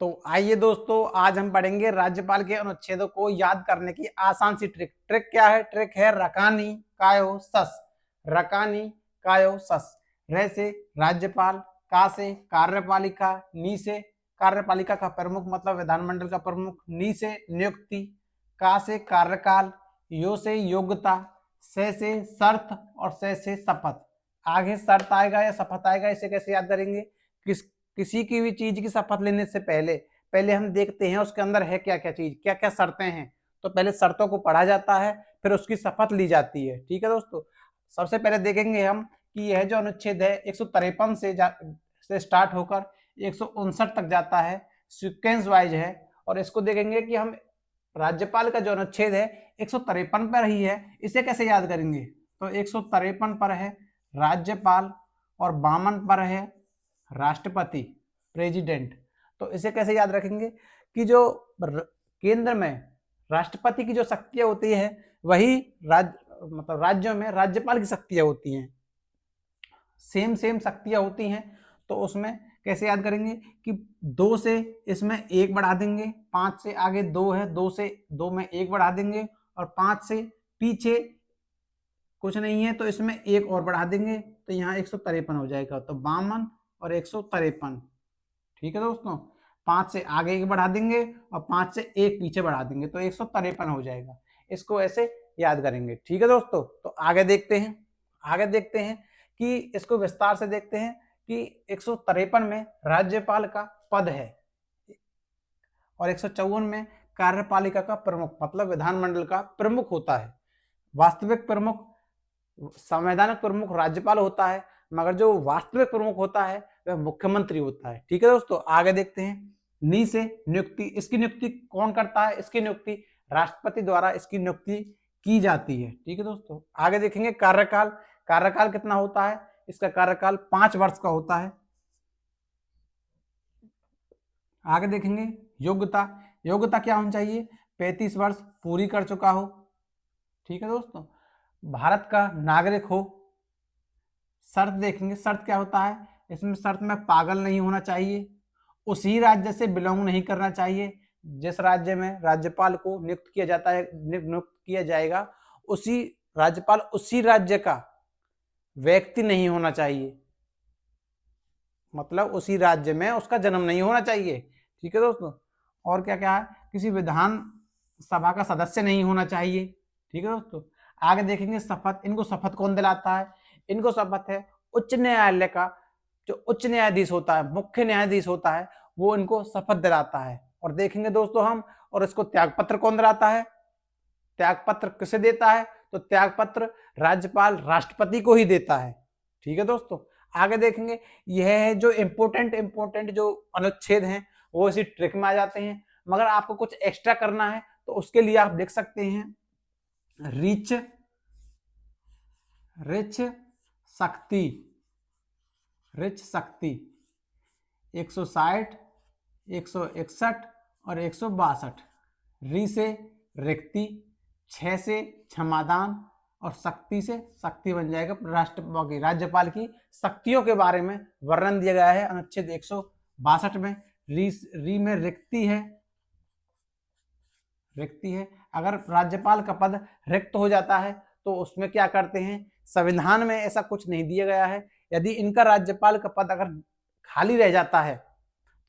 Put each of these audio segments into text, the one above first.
तो आइए दोस्तों, आज हम पढ़ेंगे राज्यपाल के अनुच्छेदों को याद करने की आसान सी ट्रिक। ट्रिक क्या है? ट्रिक है रकानी कायो सस। रकानी कायो सस। र से राज्यपाल, का से कार्यपालिका, नी से कार्यपालिका का प्रमुख मतलब विधानमंडल का प्रमुख, नी से नियुक्ति, का से कार्यकाल, यो से योग्यता, से शर्त और से शपथ। आगे शर्त आएगा या शपथ आएगा, इसे कैसे याद करेंगे? किसी की भी चीज की शपथ लेने से पहले पहले हम देखते हैं उसके अंदर है क्या क्या चीज, क्या क्या शर्तें हैं। तो पहले शर्तों को पढ़ा जाता है, फिर उसकी शपथ ली जाती है। ठीक है दोस्तों, सबसे पहले देखेंगे हम कि यह जो अनुच्छेद है 153 से स्टार्ट होकर 159 तक जाता है, सीक्वेंस वाइज है। और इसको देखेंगे कि हम राज्यपाल का जो अनुच्छेद है 153 पर ही है, इसे कैसे याद करेंगे? तो 153 पर है राज्यपाल और 52 पर है राष्ट्रपति, प्रेसिडेंट। तो इसे कैसे याद रखेंगे कि जो केंद्र में राष्ट्रपति की जो शक्तियां होती है वही राज्यों में राज्यपाल की शक्तियां होती हैं, सेम सेम शक्तियां होती हैं। तो उसमें कैसे याद करेंगे कि 2 से इसमें 1 बढ़ा देंगे, 5 से आगे 2 है, 2 से 2 में 1 बढ़ा देंगे और 5 से पीछे कुछ नहीं है तो इसमें 1 और बढ़ा देंगे, तो यहाँ 153 हो जाएगा। तो 52 और 153। ठीक है दोस्तों, 5 से आगे 1 बढ़ा देंगे और 5 से 1 पीछे बढ़ा देंगे तो 153 हो जाएगा। इसको ऐसे याद करेंगे। ठीक है दोस्तों, तो आगे देखते हैं कि इसको विस्तार से देखते हैं कि 153 में राज्यपाल का पद है और 154 में कार्यपालिका का प्रमुख मतलब विधानमंडल का प्रमुख होता है। वास्तविक प्रमुख, संवैधानिक प्रमुख राज्यपाल होता है, मगर जो वास्तविक प्रमुख होता है वह मुख्यमंत्री होता है। ठीक है दोस्तों, आगे देखते हैं। नी से नियुक्ति, इसकी नियुक्ति कौन करता है? इसकी नियुक्ति राष्ट्रपति द्वारा इसकी नियुक्ति की जाती है। ठीक है दोस्तों, आगे देखेंगे कार्यकाल। कार्यकाल कितना होता है? इसका कार्यकाल 5 वर्ष का होता है। आगे देखेंगे योग्यता। योग्यता क्या होनी चाहिए? 35 वर्ष पूरी कर चुका हो। ठीक है दोस्तों, भारत का नागरिक हो। शर्त देखेंगे, शर्त क्या होता है? इसमें शर्त में पागल नहीं होना चाहिए, उसी राज्य से बिलोंग नहीं करना चाहिए, जिस राज्य में राज्यपाल को नियुक्त किया जाता है, नियुक्त किया जाएगा, उसी राज्यपाल उसी राज्य का व्यक्ति नहीं होना चाहिए, मतलब उसी राज्य में उसका जन्म नहीं होना चाहिए। ठीक है दोस्तों, और क्या क्या है? किसी विधान सभा का सदस्य नहीं होना चाहिए। ठीक है दोस्तों, आगे देखेंगे शपथ। इनको शपथ कौन दिलाता है? इनको शपथ है उच्च न्यायालय का जो उच्च न्यायाधीश होता है, मुख्य न्यायाधीश होता है, वो इनको शपथ दिलाता है। और देखेंगे दोस्तों हम, और इसको त्यागपत्र कौन दिलाता है? त्यागपत्र किसे देता है? तो त्यागपत्र राज्यपाल राष्ट्रपति को ही देता है। ठीक है दोस्तों, आगे देखेंगे। यह है जो इंपोर्टेंट जो अनुच्छेद हैं वो इसी ट्रिक में आ जाते हैं, मगर आपको कुछ एक्स्ट्रा करना है तो उसके लिए आप देख सकते हैं रिच शक्ति, रिच शक्ति 160, 161 और 162। री से रिक्ति, 6 से क्षमादान और शक्ति से शक्ति बन जाएगा। राष्ट्रपति राज्यपाल की शक्तियों के बारे में वर्णन दिया गया है अनुच्छेद 162 में। री में रिक्ति है। अगर राज्यपाल का पद रिक्त हो जाता है तो उसमें क्या करते हैं? संविधान में ऐसा कुछ नहीं दिया गया है। यदि इनका राज्यपाल का पद अगर खाली रह जाता है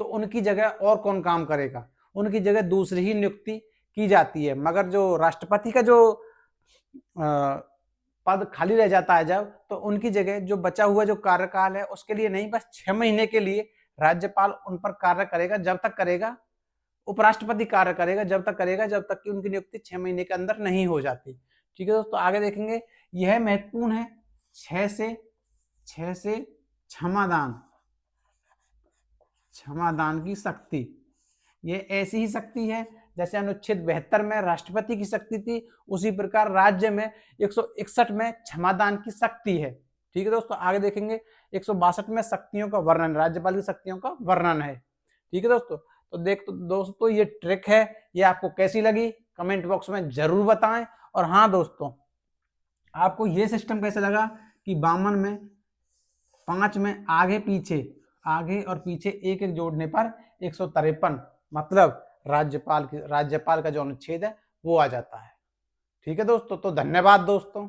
तो उनकी जगह और कौन काम करेगा? उनकी जगह दूसरी ही नियुक्ति की जाती है। मगर जो राष्ट्रपति का जो पद खाली रह जाता है जब, तो उनकी जगह जो बचा हुआ जो कार्यकाल है उसके लिए नहीं, बस 6 महीने के लिए राज्यपाल उन पर कार्य करेगा। जब तक करेगा, उपराष्ट्रपति कार्य करेगा जब तक कि उनकी नियुक्ति 6 महीने के अंदर नहीं हो जाती। ठीक है दोस्तों, आगे देखेंगे। यह महत्वपूर्ण है, 6 से क्षमादान की शक्ति। यह ऐसी ही शक्ति है जैसे अनुच्छेद 72 में राष्ट्रपति की शक्ति थी, उसी प्रकार राज्य में 161 में क्षमादान की शक्ति है। ठीक है दोस्तों, आगे देखेंगे 162 में शक्तियों का वर्णन, राज्यपाल की शक्तियों का वर्णन है। ठीक है दोस्तों, तो दोस्तों ये ट्रिक है, ये आपको कैसी लगी कमेंट बॉक्स में जरूर बताएं। और हाँ दोस्तों, आपको ये सिस्टम कैसे लगा कि 52 में 5 में आगे और पीछे एक एक जोड़ने पर 153, मतलब राज्यपाल का जो अनुच्छेद है वो आ जाता है। ठीक है दोस्तों, तो धन्यवाद दोस्तों।